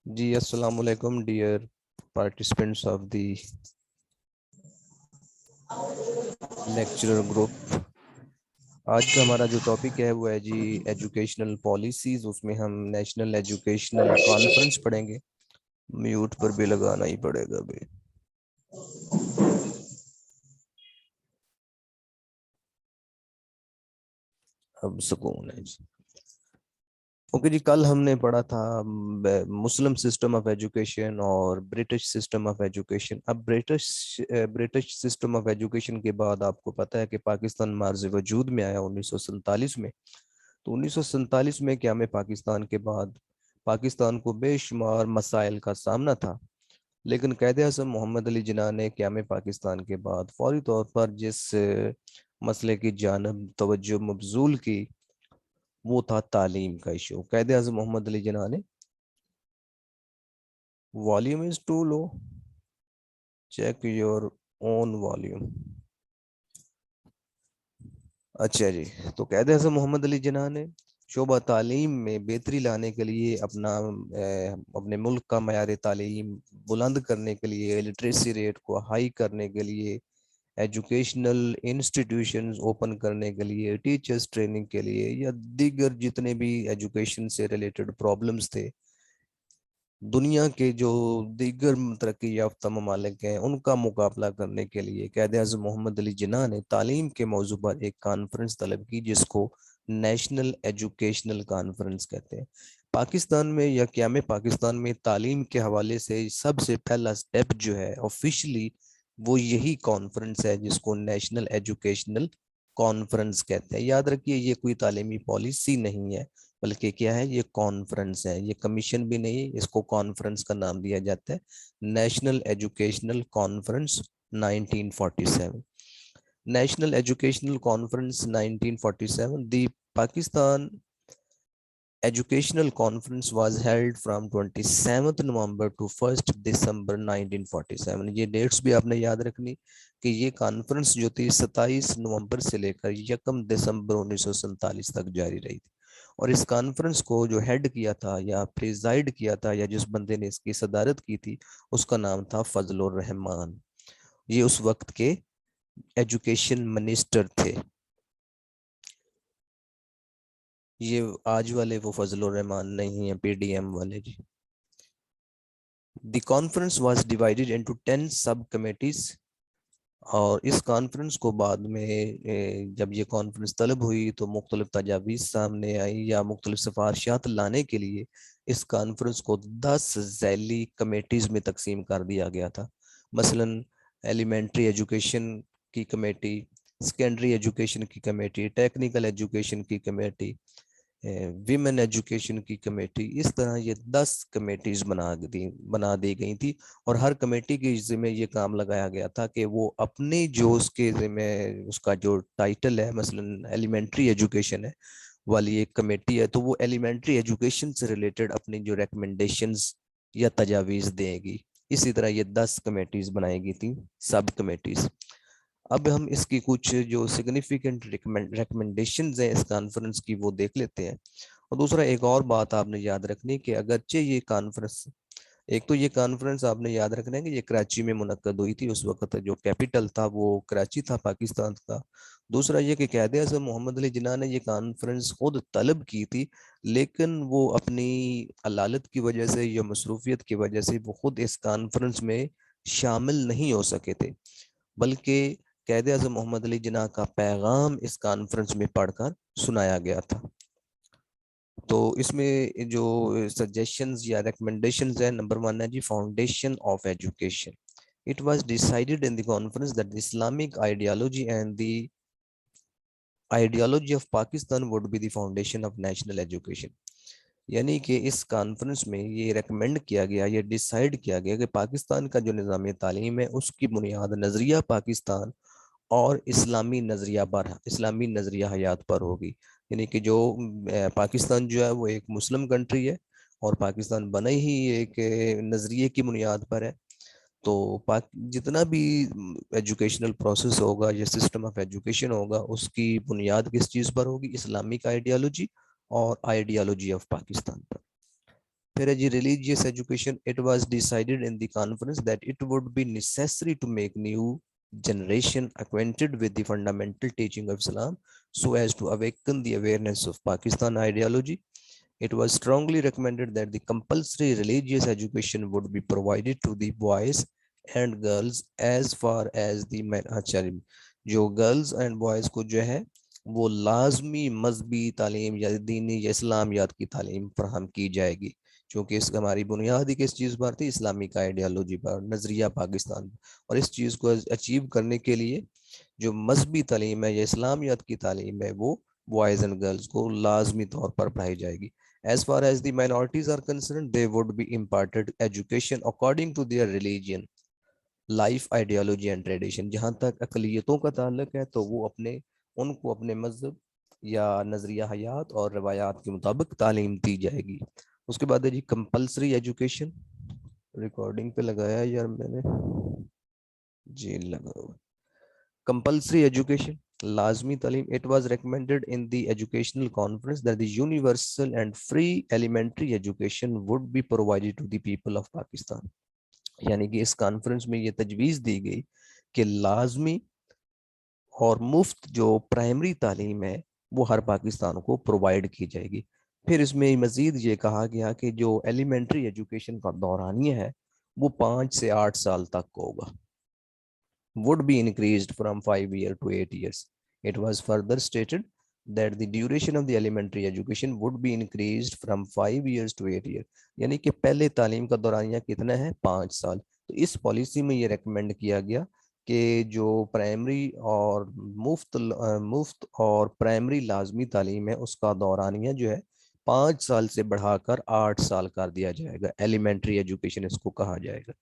جی السلام علیکم dear participants of the lecturer group. آج کا ہمارا جو ٹاپک ہے وہ ہے جی ایجوکیشنل پالیسیز. اس میں ہم نیشنل ایجوکیشنل کانفرنس پڑھیں گے. میوٹ پر بھی لگانا ہی پڑے گا بھی. اب سکون ہے جی. اوکے جی، کل ہم نے پڑھا تھا مسلم سسٹم آف ایجوکیشن اور برٹش سسٹم آف ایجوکیشن. اب برٹش سسٹم آف ایجوکیشن کے بعد آپ کو پتہ ہے کہ پاکستان معرض وجود میں آیا 1947 میں. تو 1947 میں قیام پاکستان کے بعد پاکستان کو بے شمار مسائل کا سامنا تھا، لیکن قائد اعظم محمد علی جناح نے قیام پاکستان کے بعد فوری طور پر جس مسئلے کی جانب توجہ مبذول کی وہ تھا تعلیم کا ایشو. قائد اعظم محمد علی جناح نے volume is too low, check your own volume. اچھا جی، تو قائد اعظم محمد علی جناح نے شعبہ تعلیم میں بہتری لانے کے لیے اپنے ملک کا معیار تعلیم بلند کرنے کے لیے، لٹریسی ریٹ کو ہائی کرنے کے لیے، ایجوکیشنل انسٹیٹیوشنز اوپن کرنے کے لیے، ٹیچرز ٹریننگ کے لیے، یا دیگر جتنے بھی ایجوکیشن سے ریلیٹڈ پرابلمز تھے، دنیا کے جو دیگر ترقی یافتہ ممالک ہیں ان کا مقابلہ کرنے کے لیے قائد اعظم محمد علی جناح نے تعلیم کے موضوع پر ایک کانفرنس طلب کی، جس کو نیشنل ایجوکیشنل کانفرنس کہتے ہیں. پاکستان میں یا قیام پاکستان میں تعلیم کے حوالے سے سب سے پہلا سٹیپ جو ہے آفیشلی وہ یہی کانفرنس ہے، جس کو نیشنل ایجوکیشنل کانفرنس کہتے ہیں. یاد رکھیے یہ کوئی تعلیمی پالیسی نہیں ہے، بلکہ کیا ہے، یہ کانفرنس ہے. یہ کمیشن بھی نہیں، اس کو کانفرنس کا نام دیا جاتا ہے. National educational conference 1947. National educational conference 1947. The Pakistan Educational Conference was held from 27th November to 1st December 1947. یہ ڈیٹس بھی آپ نے یاد رکھنی کہ یہ کانفرنس جو تھی 27 نومبر سے لے کر 1 دسمبر 1947 تک جاری رہی تھی. اور اس کانفرنس کو جو ہیڈ کیا تھا یا پریزائڈ کیا تھا یا جس بندے نے اس کی صدارت کی تھی، اس کا نام تھا فضل الرحمان. یہ اس وقت کے ایجوکیشن منسٹر تھے. یہ آج والے وہ فضل الرحمان نہیں ہیں، پی ڈی ایم والے جی. The conference was divided into 10 subcommittees. اور اس کانفرنس کو بعد میں جب یہ کانفرنس طلب ہوئی تو مختلف تجاویز سامنے آئی یا مختلف سفارشات لانے کے لیے اس کانفرنس کو 10 ذیلی کمیٹیز میں تقسیم کر دیا گیا تھا. مثلا ایلیمنٹری ایجوکیشن کی کمیٹی، سیکنڈری ایجوکیشن کی کمیٹی، ٹیکنیکل ایجوکیشن کی کمیٹی، ویمن ایجوکیشن کی کمیٹی. اس طرح یہ 10 کمیٹیز بنا دی گئی تھی، اور ہر کمیٹی کے ذمہ یہ کام لگایا گیا تھا کہ وہ اپنے جو اس کے ذمہ اس کا جو ٹائٹل ہے، مثلا ایلیمنٹری ایجوکیشن ہے والی ایک کمیٹی ہے، تو وہ ایلیمنٹری ایجوکیشن سے ریلیٹڈ اپنی جو ریکمنڈیشنز یا تجاویز دے گی. اسی طرح یہ 10 کمیٹیز بنائی گئی تھیں، سب کمیٹیز. اب ہم اس کی کچھ جو سگنیفیکنٹ ریکمنڈیشنز ہیں اس کانفرنس کی وہ دیکھ لیتے ہیں. اور دوسرا ایک اور بات آپ نے یاد رکھنی کہ اگرچہ یہ کانفرنس، ایک تو یہ کانفرنس آپ نے یاد رکھنا ہے کہ یہ کراچی میں منعقد ہوئی تھی. اس وقت جو کیپٹل تھا وہ کراچی تھا پاکستان کا. دوسرا یہ کہ قائد اعظم محمد علی جناح نے یہ کانفرنس خود طلب کی تھی، لیکن وہ اپنی علالت کی وجہ سے یا مصروفیت کی وجہ سے وہ خود اس کانفرنس میں شامل نہیں ہو سکے تھے، بلکہ قائد اعظم محمد علی جناح کا پیغام اس کانفرنس میں پڑھ کر سنایا گیا تھا. تو اس میں جو سجیشنز یا ریکمنڈیشنز ہیں، نمبر 1 ہے جی foundation of education. It was decided in the conference that the Islamic ideology and the ideology of Pakistan would be the foundation of national education. یعنی کہ اس کانفرنس میں یہ ریکمینڈ کیا گیا، یہ ڈیسائیڈ کیا گیا کہ پاکستان کا جو نظام تعلیم ہے اس کی بنیاد نظریہ پاکستان اور اسلامی نظریہ حیات پر ہوگی. یعنی کہ جو پاکستان جو ہے وہ ایک مسلم کنٹری ہے، اور پاکستان بنا ہی ایک نظریے کی بنیاد پر ہے. تو جتنا بھی ایجوکیشنل پروسیس ہوگا یا سسٹم آف ایجوکیشن ہوگا، اس کی بنیاد کس چیز پر ہوگی؟ اسلامک آئیڈیالوجی اور آئیڈیالوجی آف پاکستان پر. پھر ہے جی religious education. It was decided in the conference that it would be necessary to make new generation acquainted with the fundamental teaching of Islam so as to awaken the awareness of Pakistan ideology. It was strongly recommended that the compulsory religious education would be provided to the boys and girls as far as the men. اچھا جو girls and boys کو جو ہے وہ لازمی مذہبی تعلیم یا دینی یا اسلامیات کی تعلیم فراہم کی جائے گی، چونکہ اس ہماری بنیاد ہی کس چیز پر تھی؟ اسلامی کا آئیڈیالوجی پر، نظریہ پاکستان پر، اور اس چیز کو اچیو کرنے کے لیے جو مذہبی تعلیم ہے یا اسلامیات کی تعلیم ہے وہ بوائز اینڈ گرلز کو لازمی طور پر پڑھائی جائے گی. As far as the minorities are concerned, they would be imparted education according to their religion, life, ideology and tradition. جہاں تک اقلیتوں کا تعلق ہے تو وہ ان کو اپنے مذہب یا نظریہ حیات اور روایات کے مطابق تعلیم دی جائے گی. اس کے بعد ہے جی کمپلسری ایجوکیشن. ریکارڈنگ پہ لگایا یار میں نے، جی لگا ہوا. Compulsory education, لازمی تعلیم. It was recommended in the educational conference that the universal and free elementary education would be provided to the people of Pakistan. یعنی کہ اس کانفرنس میں یہ تجویز دی گئی کہ لازمی اور مفت جو پرائمری تعلیم ہے وہ ہر پاکستان کو پرووائڈ کی جائے گی. پھر اس میں مزید یہ کہا گیا کہ جو ایلیمنٹری ایجوکیشن کا دورانیہ ہے وہ 5 سے 8 سال تک ہوگا. Would be increased from 5 years to 8 years. It was further stated that the duration of the elementary education would be increased from 5 years to 8 years. یعنی کہ پہلے تعلیم کا دورانیہ کتنا ہے؟ 5 سال. تو اس پالیسی میں یہ ریکمینڈ کیا گیا کہ جو پرائمری اور مفت اور پرائمری لازمی تعلیم ہے اس کا دورانیہ جو ہے 5 سال سے بڑھا کر 8 سال کر دیا جائے گا. ایلیمنٹری ایجوکیشن اس کو کہا جائے گا.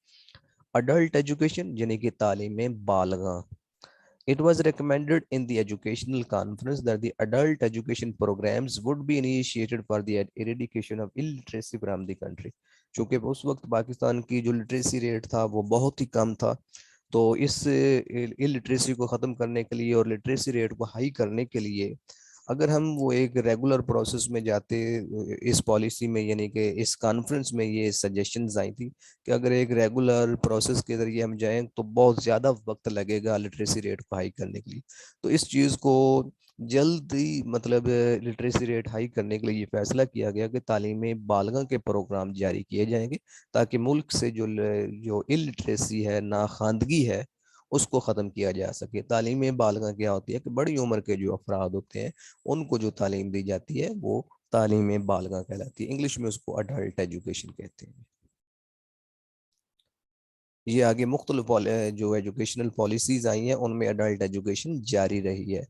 Adult education یعنی کہ تعلیم بالغاں. It was recommended in the educational conference that the adult education programs would be initiated for the eradication of illiteracy from the country. چونکہ اس وقت پاکستان کی جو لٹریسی ریٹ تھا وہ بہت ہی کم تھا، تو اس illiteracy کو ختم کرنے کے لیے اور لٹریسی ریٹ کو ہائی کرنے کے لیے اگر ہم وہ ایک ریگولر پروسیس میں جاتے اس پالیسی میں، یعنی کہ اس کانفرنس میں یہ سجیشنز آئی تھی کہ اگر ایک ریگولر پروسیس کے ذریعے ہم جائیں تو بہت زیادہ وقت لگے گا لٹریسی ریٹ کو ہائی کرنے کے لیے. تو اس چیز کو جلدی مطلب لٹریسی ریٹ ہائی کرنے کے لیے یہ فیصلہ کیا گیا کہ تعلیم بالغاں کے پروگرام جاری کیے جائیں گے تاکہ ملک سے جو الٹریسی ہے، ناخواندگی ہے، اس کو ختم کیا جا سکے. تعلیم بالغاں کیا ہوتی ہے کہ بڑی عمر کے جو افراد ہوتے ہیں ان کو جو تعلیم دی جاتی ہے وہ تعلیم بالغاں کہلاتی ہے. انگلش میں اس کو اڈلٹ ایجوکیشن کہتے ہیں. یہ آگے مختلف جو ایجوکیشنل پالیسیز آئی ہیں ان میں اڈلٹ ایجوکیشن جاری رہی ہے.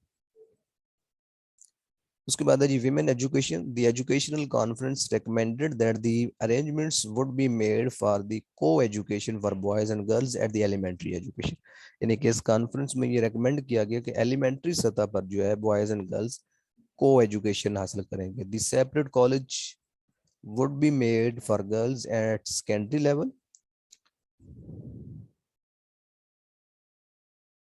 اس کے بعد ہے جی women education. The educational conference recommended that the arrangements would be made for the coeducation for boys and girls at the elementary education. یعنی کہ اس کانفرنس میں یہ ریکمینڈ کیا گیا کہ ایلیمنٹری سطح پر جو ہے بوائز اینڈ گرلز کو ایجوکیشن حاصل کریں گے. The separate college would be made for girls at secondary level.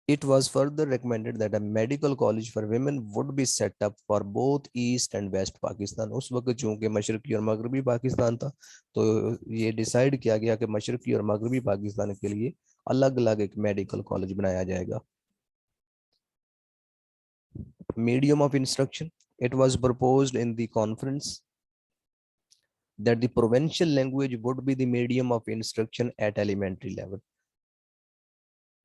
It was further recommended that a medical college for women would be set up for both East and West Pakistan. اس وقت چونکہ مشرقی اور مغربی پاکستان تھا تو یہ decide کیا گیا کہ مشرقی اور مغربی پاکستان کے لیے الگ الگ ایک میڈیکل کالج بنایا جائے گا. Medium of instruction. It was proposed in the conference that the provincial language would be the medium of instruction at elementary level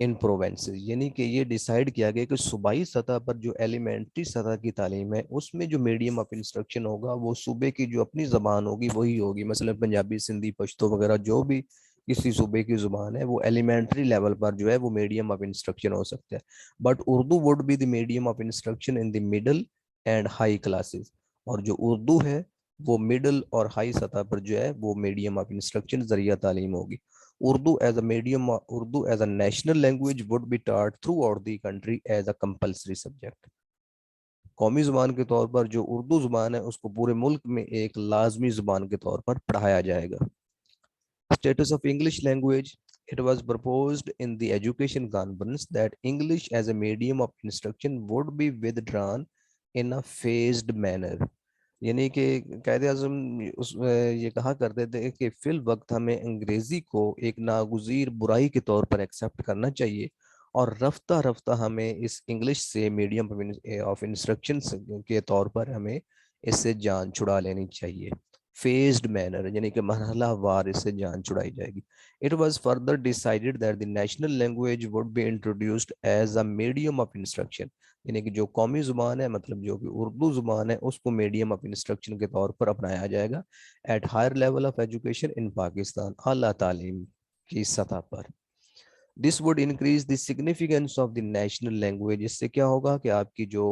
in provinces. یعنی کہ یہ ڈیسائیڈ کیا گیا کہ صوبائی سطح پر جو ایلیمنٹری سطح کی تعلیم ہے اس میں جو میڈیم آف انسٹرکشن ہوگا وہ صوبے کی جو اپنی زبان ہوگی وہی ہوگی. مثلا پنجابی، سندھی، پشتو وغیرہ جو بھی کسی صوبے کی زبان ہے وہ ایلیمنٹری لیول پر جو ہے وہ میڈیم آف انسٹرکشن ہو سکتا ہے. But Urdu would be the medium of instruction in the middle and high classes. اور جو اردو ہے وہ مڈل اور ہائی سطح پر جو ہے وہ میڈیم آف انسٹرکشن ذریعہ تعلیم ہوگی. Urdu as a medium, Urdu as a national language would be taught throughout the country as a compulsory subject. قومی زبان کے طور پر جو اردو زبان ہے اس کو پورے ملک میں ایک لازمی زبان کے طور پر پڑھایا جائے گا. Status of English language. It was proposed in the education conference that English as a medium of instruction would be withdrawn in a phased manner. یعنی کہ قائد اعظم اس یہ کہا کرتے تھے کہ فی الوقت ہمیں انگریزی کو ایک ناگزیر برائی کے طور پر ایکسیپٹ کرنا چاہیے، اور رفتہ رفتہ ہمیں اس انگلش سے میڈیم آف انسٹرکشن کے طور پر ہمیں اس سے جان چھڑا لینی چاہیے، فیزڈ مینر، یعنی کہ مرحلہ وار اس سے جان چھڑائی جائے گی۔ It was further decided that the national language would be introduced as a medium of instruction، یعنی کہ جو قومی زبان ہے، مطلب جو کہ اردو زبان ہے، اس کو میڈیم آف انسٹرکشن کے طور پر اپنایا جائے گا at higher level of education in Pakistan, اعلیٰ تعلیم کی سطح پر۔ This would increase the significance of the national language, اس سے کیا ہوگا کہ آپ کی جو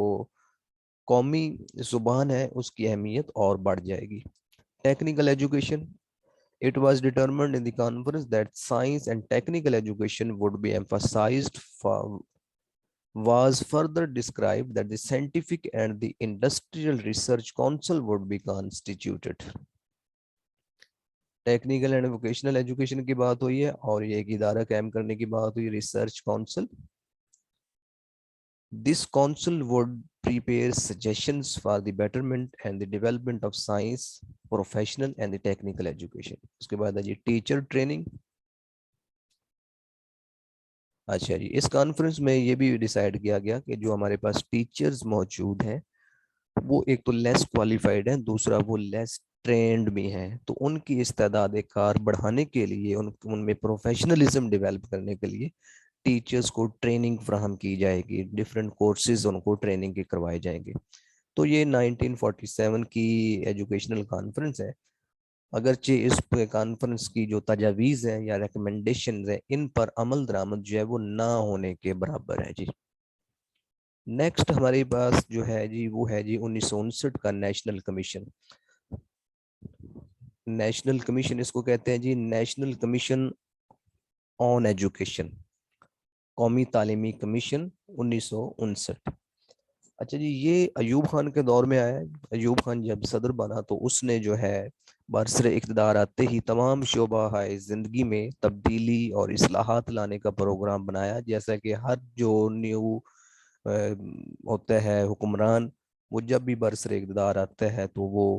قومی زبان ہے اس کی اہمیت اور بڑھ جائے گی۔ Technical education, it was determined in the conference that science and technical education would be emphasized was further described that the scientific and the industrial research council would be constituted۔ Technical and vocational education کی بات ہوئی ہے اور یہ ایک ادارہ قائم کرنے کی بات ہوئی، research council. This council would prepare suggestions for the betterment and the development of science, professional and the technical education۔ اس کے بعد ہے جی ٹیچر ٹریننگ۔ اچھا جی، اس کانفرنس میں یہ بھی ڈیسائیڈ کیا گیا کہ جو ہمارے پاس ٹیچرز موجود ہیں وہ ایک تو لیس کوالیفائڈ ہیں، دوسرا وہ لیس ٹرینڈ بھی ہیں، تو ان کی استعداد کار بڑھانے کے لیے، ان میں پروفیشنلزم ڈیولپ کرنے کے لیے ٹیچرز کو ٹریننگ فراہم کی جائے گی، ڈفرینٹ کورسز ان کو ٹریننگ کے کروائے جائیں گے۔ تو یہ 1947 کی ایجوکیشنل کانفرنس ہے۔ اگرچہ اس کانفرنس کی جو تجاویز ہیں یا ریکمنڈیشنز ہیں، ان پر عمل درآمد جو ہے وہ نہ ہونے کے برابر ہے جی۔ نیکسٹ ہمارے پاس جو ہے جی وہ ہے جی 1959 کا نیشنل کمیشن۔ نیشنل کمیشن اس کو کہتے ہیں جی نیشنل کمیشن آن ایجوکیشن، قومی تعلیمی کمیشن 1959۔ اچھا جی، یہ ایوب خان کے دور میں آیا ہے۔ ایوب خان جب صدر بنا تو اس نے جو ہے برسر اقتدار آتے ہی تمام شعبہ زندگی میں تبدیلی اور اصلاحات لانے کا پروگرام بنایا، جیسا کہ ہر جو نیو ہوتا ہے حکمران، وہ جب بھی برسر اقتدار آتا ہے تو وہ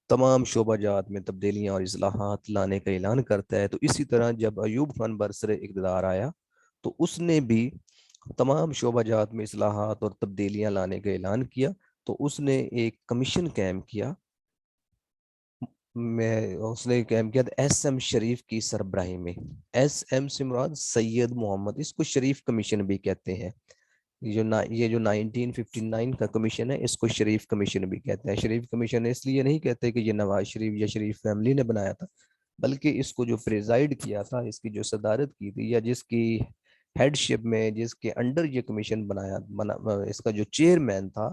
تمام شعبہ جات میں تبدیلیاں اور اصلاحات لانے کا اعلان کرتا ہے۔ تو اسی طرح جب ایوب خان برسر اقتدار آیا تو اس نے بھی تمام شعبہ جات میں اصلاحات اور تبدیلیاں لانے کا اعلان کیا۔ تو اس نے ایک کمیشن قائم کیا، اس نے قائم کیا ایس ایم شریف کی سربراہی میں۔ ایس ایم سے مراد سید محمد، اس کو شریف کمیشن بھی کہتے ہیں۔ یہ جو 1959 کا کمیشن ہے اس کو شریف کمیشن بھی کہتے ہیں۔ شریف کمیشن اس لیے نہیں کہتے کہ یہ نواز شریف یا شریف فیملی نے بنایا تھا، بلکہ اس کو جو پریزائڈ کیا تھا، اس کی جو صدارت کی تھی یا جس کی ہیڈ شپ میں، جس کے انڈر یہ کمیشن اس کا جو چیئرمین تھا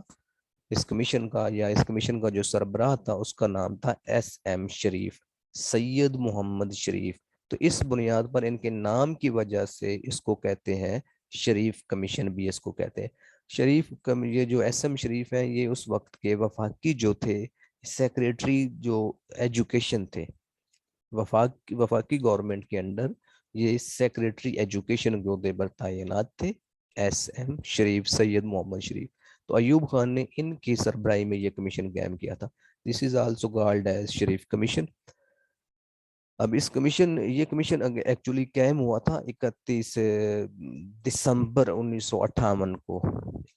اس کمیشن کا، یا اس کمیشن کا جو سربراہ تھا، اس کا نام تھا ایس ایم شریف، سید محمد شریف۔ تو اس بنیاد پر ان کے نام کی وجہ سے اس کو کہتے ہیں شریف کمیشن بھی اس کو کہتے ہیں۔ یہ جو ایس ایم شریف ہیں یہ اس وقت کے وفاقی جو تھے سیکریٹری جو ایجوکیشن تھے، وفاقی گورنمنٹ کے انڈر یہ سیکریٹری ایجوکیشن کے عہدے پر تعینات تھے ایس ایم شریف، سید محمد شریف۔ تو ایوب خان نے ان کی سربراہی میں یہ کمیشن قائم کیا تھا۔ This is also called as Sharif commission. اب یہ کمیشن ایکچولی قائم ہوا تھا 31 دسمبر 1958 کو،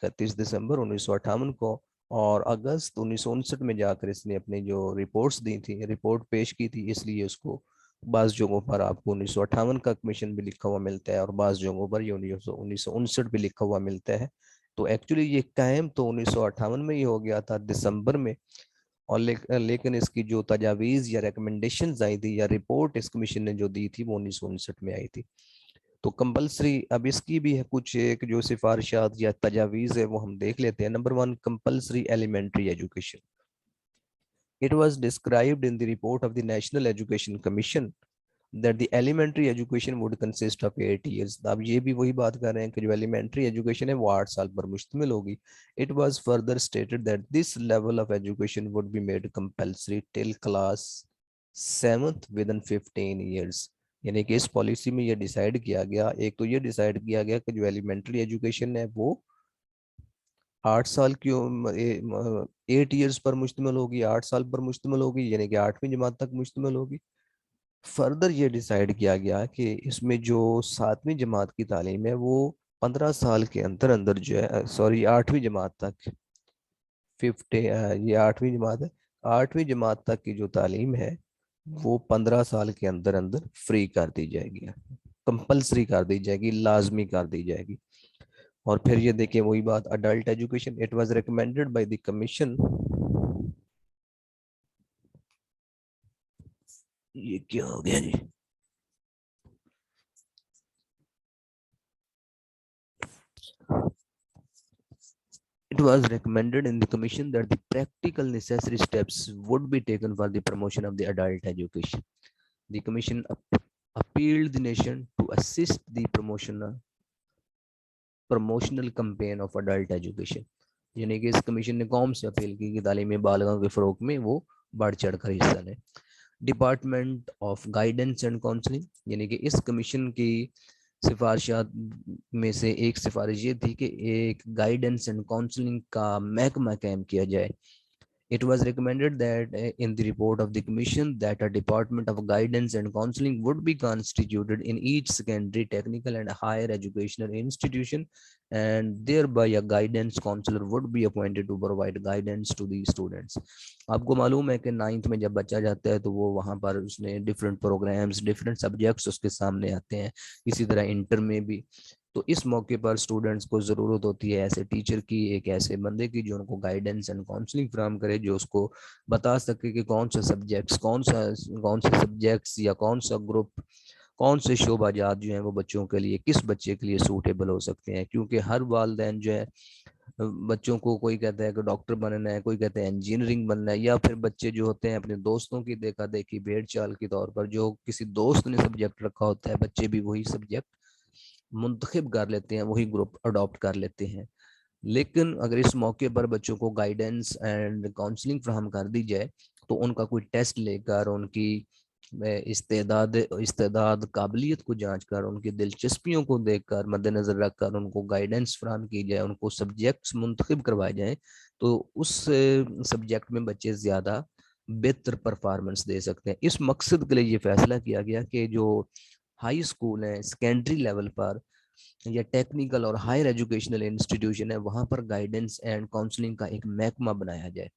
31 دسمبر 1958 کو، اور اگست 1959 میں جا کر اس نے اپنی جو رپورٹس دی تھی، رپورٹ پیش کی تھی، اس لیے اس کو بعض جگہوں پر آپ کو 1958 کا کمیشن بھی لکھا ہوا ملتا ہے اور بعض جگہوں پر یہ 1959 بھی لکھا ہوا ملتا ہے۔ تو ایکچولی یہ قائم تو 1958 میں ہی ہو گیا تھا دسمبر میں، اور لیکن اس کی جو تجاویز یا ریکمنڈیشنز آئی تھی یا رپورٹ اس کمیشن نے جو دی تھی وہ 1959 میں آئی تھی۔ تو کمپلسری اب اس کی بھی ہے کچھ ایک جو سفارشات یا تجاویز ہے وہ ہم دیکھ لیتے ہیں۔ Number 1، compulsory elementary education. It was described in the report of the National Education Commission that the elementary education would consist of 8 years۔ اب یہ بھی وہی بات کر رہے ہیں کہ جو elementary education ہے وہ 8 سال پر مشتمل ہوگی۔ It was further stated that this level of education would be made compulsory till class 7th within 15 years۔ یعنی کہ اس پالیسی میں یہ ڈیسائیڈ کیا گیا، ایک تو یہ ڈیسائیڈ کیا گیا کہ جو ایلیمنٹری ایجوکیشن ہے وہ 8 سال کی 8 ایئرس پر مشتمل ہوگی، 8 سال پر مشتمل ہوگی، یعنی کہ 8ویں جماعت تک مشتمل ہوگی۔ فردر یہ ڈیسائیڈ کیا گیا کہ اس میں جو 7ویں جماعت کی تعلیم ہے وہ 15 سال کے اندر اندر جو ہے، سوری 8ویں جماعت تک، 50 یہ 8ویں جماعت ہے، 8ویں جماعت تک کی جو تعلیم ہے وہ 15 سال کے اندر اندر فری کر دی جائے گی، کمپلسری کر دی جائے گی، لازمی کر دی جائے گی۔ اور پھر یہ دیکھیں وہی بات، adult education, it was recommended by the commission, یہ کیا ہو گیا جی، it was recommended in the commission that the practical necessary steps would be taken for the promotion of the adult education. The commission appealed the nation to assist the promotional campaign of adult education. یعنی کہ اس commission نے قوم سے appeal کی کہ تعلیم بالغوں کے فروغ میں وہ بڑھ چڑھ کر حصہ لیں۔ Department of guidance and counselling, یعنی کہ اس کمیشن کی سفارشات میں سے ایک سفارش یہ تھی کہ ایک گائیڈنس اینڈ کاؤنسلنگ کا محکمہ قائم کیا جائے۔ It was recommended that in the report of the commission that a department of guidance and counseling would be constituted in each secondary, technical and higher educational institution, and thereby a guidance counselor would be appointed to provide guidance to the students. آپ کو معلوم ہے کہ 9th میں جب بچہ جاتا ہے تو وہ وہاں پر اس نے ڈفرینٹ پروگرامز، ڈفرینٹ سبجیکٹس اس کے سامنے آتے ہیں، اسی طرح انٹر میں بھی۔ تو اس موقع پر اسٹوڈنٹس کو ضرورت ہوتی ہے ایسے ٹیچر کی، ایک ایسے بندے کی جو ان کو گائیڈنس اینڈ کاؤنسلنگ فراہم کرے، جو اس کو بتا سکے کہ کون سے سبجیکٹس، کون سے سبجیکٹس یا کون سا گروپ، کون سے شعبہ جات جو ہیں وہ بچوں کے لیے، کس بچے کے لیے سوٹیبل ہو سکتے ہیں۔ کیونکہ ہر والدین جو ہے بچوں کو، کوئی کہتا ہے کہ ڈاکٹر بننا ہے، کوئی کہتا ہے انجینئرنگ بننا ہے، یا پھر بچے جو ہوتے ہیں اپنے دوستوں کی دیکھا دیکھی بھیڑ چال کے طور پر جو کسی دوست نے سبجیکٹ رکھا ہوتا ہے، بچے بھی وہی سبجیکٹ منتخب کر لیتے ہیں، وہی گروپ اڈاپٹ کر لیتے ہیں۔ لیکن اگر اس موقع پر بچوں کو گائیڈنس اینڈ کاؤنسلنگ فراہم کر دی جائے تو ان کا کوئی ٹیسٹ لے کر، ان کی استعداد قابلیت کو جانچ کر، ان کی دلچسپیوں کو دیکھ کر، مد نظر رکھ کر ان کو گائیڈنس فراہم کی جائے، ان کو سبجیکٹس منتخب کروائے جائیں، تو اس سبجیکٹ میں بچے زیادہ بہتر پرفارمنس دے سکتے ہیں۔ اس مقصد کے لیے یہ فیصلہ کیا گیا کہ جو ہائی اسکول ہیں، سیکنڈری لیول پر یا ٹیکنیکل اور ہائر ایجوکیشنل انسٹیٹیوشن ہے، وہاں پر گائیڈنس اینڈ کاؤنسلنگ کا ایک محکمہ بنایا جائے۔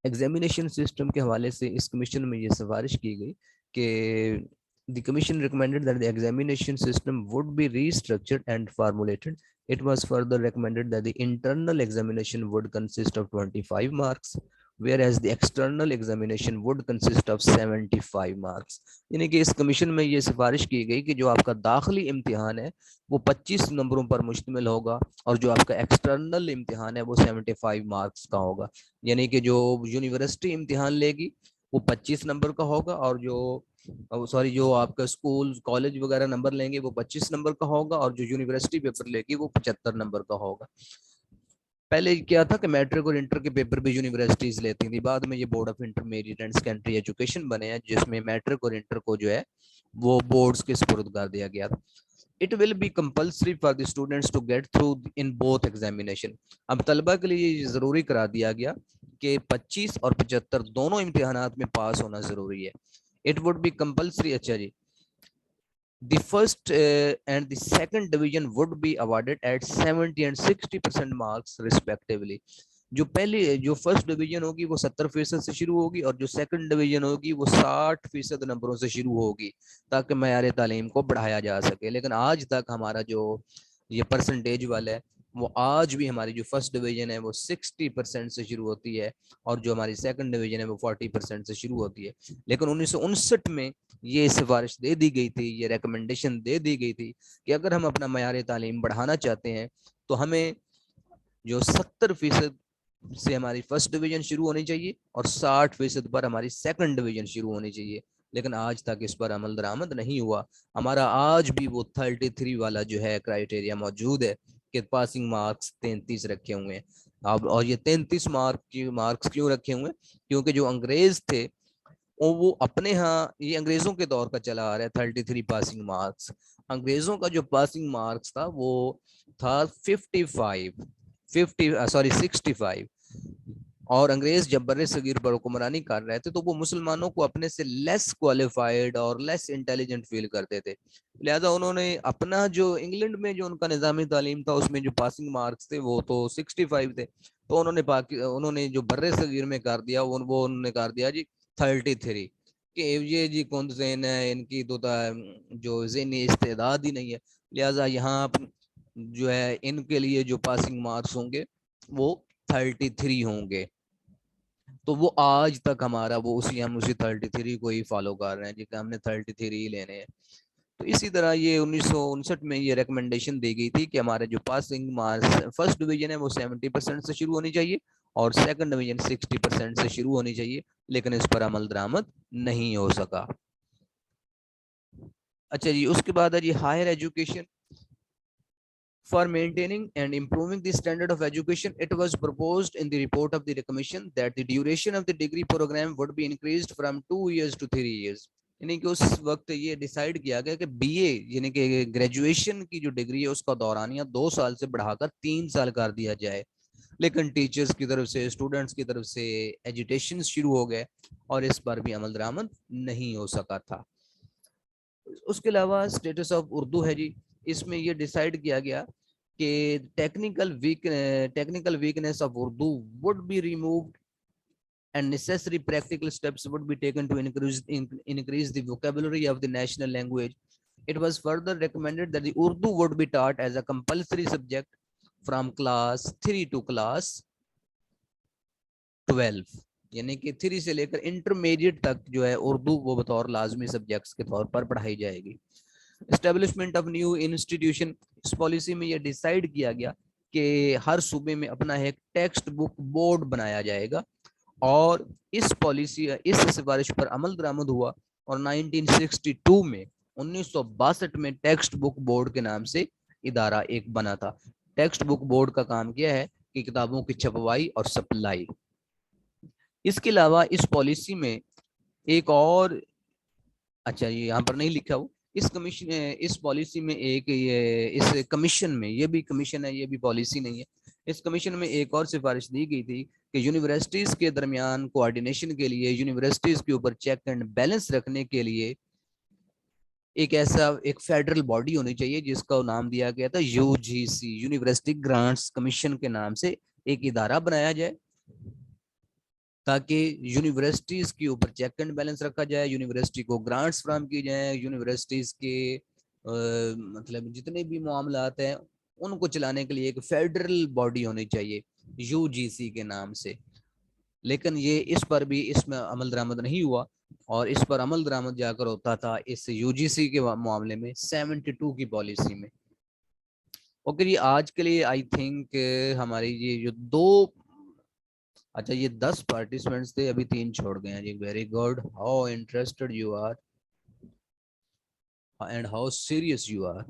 ایگزامینیشن سسٹم کے حوالے سے اس کمیشن میں یہ سفارش کی گئی کہ the commission recommended that the examination system would be restructured and formulated. It was further recommended that the internal examination would consist of 25 marks, whereas the external examination would consist of 75 marks. یعنی کہ اس commission میں یہ سفارش کی گئی کہ جو آپ کا داخلی امتحان ہے وہ 25 نمبروں پر مشتمل ہوگا، اور جو آپ کا ایکسٹرنل امتحان ہے وہ 75 مارکس کا ہوگا۔ یعنی کہ جو یونیورسٹی امتحان لے گی وہ 25 نمبر کا ہوگا، اور جو آپ کا اسکول کالج وغیرہ نمبر لیں گے وہ 25 نمبر کا ہوگا، اور جو یونیورسٹی پیپر لے گی وہ 75 نمبر کا ہوگا۔ پہلے کیا تھا کہ میٹرک اور انٹر کے پیپر بھی یونیورسٹیز لیتی تھی، بعد میں یہ board of intermediate and secondary education بنے ہیں جس میں میٹرک اور انٹر کو جو ہے وہ بورڈز کے سپرد کر دیا گیا تھا۔ It will be compulsory for the students to get through in both examination. اب طلبہ کے لیے یہ ضروری کرا دیا گیا کہ 25 اور 75 دونوں امتحانات میں پاس ہونا ضروری ہے۔ It would be compulsory. اچھا جی، the first and the second division would be awarded at 70 and 60% marks respectively. جو فرسٹ ڈویژن ہوگی وہ 70% سے شروع ہوگی، اور جو سیکنڈ ڈویژن ہوگی وہ 60% نمبروں سے شروع ہوگی، تاکہ معیار تعلیم کو بڑھایا جا سکے۔ لیکن آج تک ہمارا جو یہ پرسنٹیج والا ہے وہ آج بھی ہماری جو فرسٹ ڈویژن ہے وہ 60% سے شروع ہوتی ہے، اور جو ہماری سیکنڈ ڈویژن ہے وہ 40% سے شروع ہوتی ہے۔ لیکن 1959 میں یہ سفارش دے دی گئی تھی، یہ ریکمنڈیشن دے دی گئی تھی کہ اگر ہم اپنا معیار تعلیم بڑھانا چاہتے ہیں تو ہمیں جو 70% سے ہماری فرسٹ ڈویژن شروع ہونی چاہیے، اور 60% پر ہماری سیکنڈ ڈویژن شروع ہونی چاہیے۔ لیکن آج تک اس پر عمل درآمد نہیں ہوا۔ ہمارا آج بھی وہ 33 والا جو ہے کرائٹیریا موجود ہے کہ پاسنگ مارکس 33 رکھے ہوئے ہیں۔ اب اور یہ 33 مارکس کیوں رکھے ہوئے ہیں؟ کیونکہ جو انگریز تھے وہ اپنے ہاں، یہ انگریزوں کے دور کا چلا آ رہا ہے 33 پاسنگ مارکس۔ انگریزوں کا جو پاسنگ مارکس تھا وہ تھا 55، 65, اور انگریز جب بر صغیر پر حکمرانی کر رہے تھے تو وہ مسلمانوں کو اپنے سے لیس کوالیفائڈ اور لیس انٹیلیجنٹ فیل کرتے تھے، لہٰذا انہوں نے اپنا جو انگلینڈ میں جو ان کا نظامی تعلیم تھا اس میں جو پاسنگ مارکس تھے وہ تو 65 تھے، تو انہوں نے جو بر صغیر میں کر دیا وہ انہوں نے کر دیا جی 33، کہ یہ جی کون ذہن ہے ان کی تو جو ذہنی استعداد ہی نہیں ہے، لہٰذا یہاں جو ہے ان کے لیے جو پاسنگ مارکس ہوں گے وہ 33 ہوں گے، تو وہ آج تک ہمارا وہ ہم اسی 33 کو ہی فالو کر رہے ہیں جی کہ ہم نے 33 ہی لینے ہیں۔ تو اسی طرح یہ 1959 میں یہ ریکمنڈیشن دی گئی تھی کہ ہمارے جو پاسنگ مارکس فرسٹ ڈویژن ہے وہ 70% سے شروع ہونی چاہیے اور سیکنڈ ڈویژن 60% سے شروع ہونی چاہیے، لیکن اس پر عمل درآمد نہیں ہو سکا۔ اچھا جی، اس کے بعد ہے جی higher education. For maintaining and improving the standard of education, it was proposed in the report of the commission that the duration of the degree program would be increased from 2 years to 3 years. یعنی کہ اس وقت یہ decide کیا گیا کہ be اے یعنی کہ graduation کی جو ڈگری ہے اس کا دورانیہ 2 سال سے بڑھا کر 3 سال کر دیا جائے، لیکن ٹیچرز کی طرف سے اسٹوڈنٹس کی طرف سے ایجیٹیشن شروع ہو گئے اور اس پر بھی عمل درآمد نہیں ہو سکا تھا۔ اس کے علاوہ اسٹیٹس آف اردو ہے جی، اس میں یہ ڈیسائیڈ کیا گیا کہ technical weakness of Urdu would be removed and necessary practical steps would be taken to increase the vocabulary of the national language. It was further recommended that the Urdu would be taught as a compulsory subject from class 3 to class 12، یعنی کہ 3 سے لے کر intermediate تک جو ہے اردو وہ بطور لازمی سبجیکٹس کے طور پر پڑھائی جائے گی۔ اسٹیبلشمنٹ آف نیو انسٹیٹیوشن، اس پالیسی میں یہ ڈیسائیڈ کیا گیا کہ ہر صوبے میں اپنا ایک ٹیکسٹ بک بورڈ بنایا جائے گا، اور اس پالیسی اس سفارش پر عمل درآمد ہوا، اور 1962 میں 1962 میں ٹیکسٹ بک بورڈ کے نام سے ادارہ ایک بنا تھا۔ ٹیکسٹ بک بورڈ کا کام کیا ہے کہ کتابوں کی چھپوائی اور سپلائی۔ اس کے علاوہ اس پالیسی میں ایک اور، اچھا یہ یہاں پر نہیں لکھا ہو، اس پالیسی میں ایک اس کمیشن میں، یہ بھی کمیشن ہے یہ بھی پالیسی نہیں ہے، اس کمیشن میں ایک اور سفارش دی گئی تھی کہ یونیورسٹیز کے درمیان کوآرڈینیشن کے لیے، یونیورسٹیز کے اوپر چیک اینڈ بیلنس رکھنے کے لیے ایک فیڈرل باڈی ہونی چاہیے جس کا نام دیا گیا تھا UGC، یونیورسٹی گرانٹس کمیشن کے نام سے ایک ادارہ بنایا جائے تاکہ یونیورسٹیز کے اوپر چیک اینڈ بیلنس رکھا جائے، یونیورسٹی کو گرانٹس فراہم کی جائیں، یونیورسٹیز کے مطلب جتنے بھی معاملات ہیں ان کو چلانے کے لیے ایک فیڈرل باڈی ہونی چاہیے UGC کے نام سے، لیکن یہ اس پر بھی اس میں عمل درآمد نہیں ہوا، اور اس پر عمل درآمد جا کر ہوتا تھا اس UGC کے معاملے میں 72 کی پالیسی میں۔ اوکے جی، آج کے لیے آئی تھنک ہماری یہ جو اچھا یہ 10 پارٹیسپینٹس تھے، ابھی 3 چھوڑ گئے ہیں جی، very good, how interested you are and how serious you are.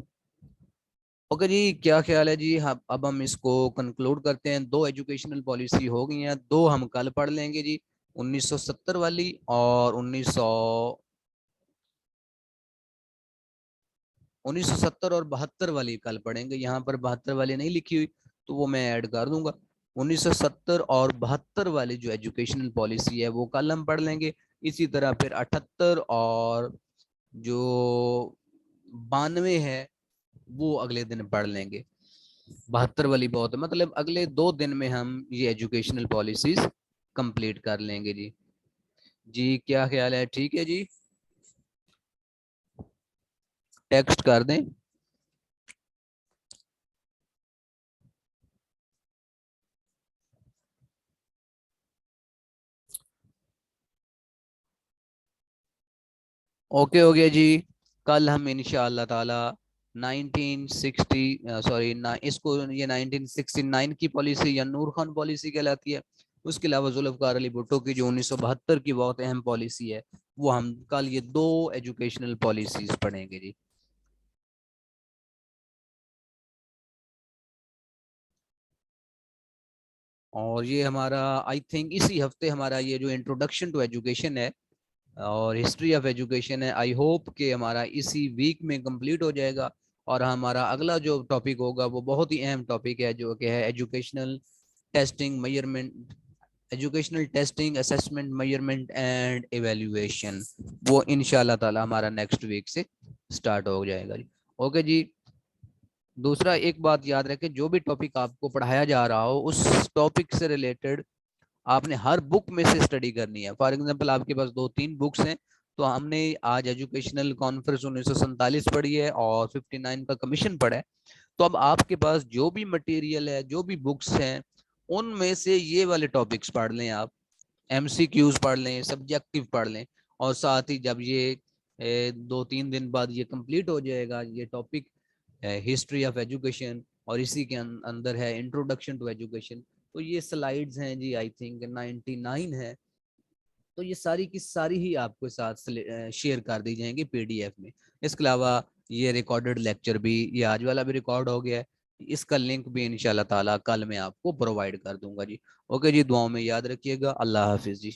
Okay جی، کیا خیال ہے جی، اب ہم اس کو کنکلوڈ کرتے ہیں۔ 2 ایجوکیشنل پالیسی ہو گئی ہیں، 2 ہم کل پڑھ لیں گے جی، 1970 والی اور 1970 اور 72 والی کل پڑھیں گے۔ یہاں پر 72 والی نہیں لکھی ہوئی تو وہ میں ایڈ کر دوں گا۔ 1970 اور 72 والی جو ایجوکیشنل پالیسی ہے وہ کل ہم پڑھ لیں گے، اسی طرح پھر 78 اور جو 92 ہے وہ اگلے دن پڑھ لیں گے۔ 72 والی بہت مطلب اگلے 2 دن میں ہم یہ ایجوکیشنل پالیسیز کمپلیٹ کر لیں گے جی۔ جی کیا خیال ہے، ٹھیک ہے جی، ٹیکسٹ کر دیں۔ اوکے ہو گیا جی، کل ہم انشاءاللہ تعالی 1969 کی پالیسی یا نور خان پالیسی کہلاتی ہے، اس کے علاوہ ذوالفقار علی بھٹو کی جو 1972 کی بہت اہم پالیسی ہے وہ ہم کل یہ 2 ایجوکیشنل پالیسیز پڑھیں گے جی۔ اور یہ ہمارا آئی تھنک اسی ہفتے ہمارا یہ جو انٹروڈکشن ٹو ایجوکیشن ہے اور ہسٹری آف ایجوکیشن ہے، آئی ہوپ کہ ہمارا اسی ویک میں کمپلیٹ ہو جائے گا، اور ہمارا اگلا جو ٹاپک ہوگا وہ بہت ہی اہم ٹاپک ہے جو کہ ہے educational testing measurement, educational testing assessment measurement and evaluation, وہ ان شاء اللہ تعالی ہمارا نیکسٹ ویک سے اسٹارٹ ہو جائے گا جی. اوکے جی. دوسرا ایک بات یاد رکھیں، جو بھی ٹاپک آپ کو پڑھایا جا رہا ہو اس ٹاپک سے ریلیٹڈ آپ نے ہر بک میں سے اسٹڈی کرنی ہے. فار ایگزامپل آپ کے پاس 2-3 بکس ہیں، تو ہم نے آج ایجوکیشنل کانفرنس 1947 پڑھی ہے اور 59 کا کمیشن پڑھا ہے. تو اب آپ کے پاس جو بھی مٹیریل ہے، جو بھی بکس ہیں، ان میں سے یہ والے ٹاپکس پڑھ لیں، آپ ایم سی کیوز پڑھ لیں، سبجیکٹیو پڑھ لیں، اور ساتھ ہی جب یہ 2-3 دن بعد یہ کمپلیٹ ہو جائے گا یہ ٹاپک ہسٹری آف ایجوکیشن، اور اسی کے اندر ہے انٹروڈکشن ٹو ایجوکیشن، تو یہ سلائیڈز ہیں جی آئی تھنک 99 ہے. تو یہ ساری کی ساری ہی آپ کے ساتھ شیئر کر دی جائیں گی پی ڈی ایف میں. اس کے علاوہ یہ ریکارڈڈ لیکچر بھی، یہ آج والا بھی ریکارڈ ہو گیا ہے، اس کا لنک بھی انشاءاللہ تعالیٰ کل میں آپ کو پرووائڈ کر دوں گا جی. اوکے جی، دعاؤں میں یاد رکھیے گا. اللہ حافظ جی.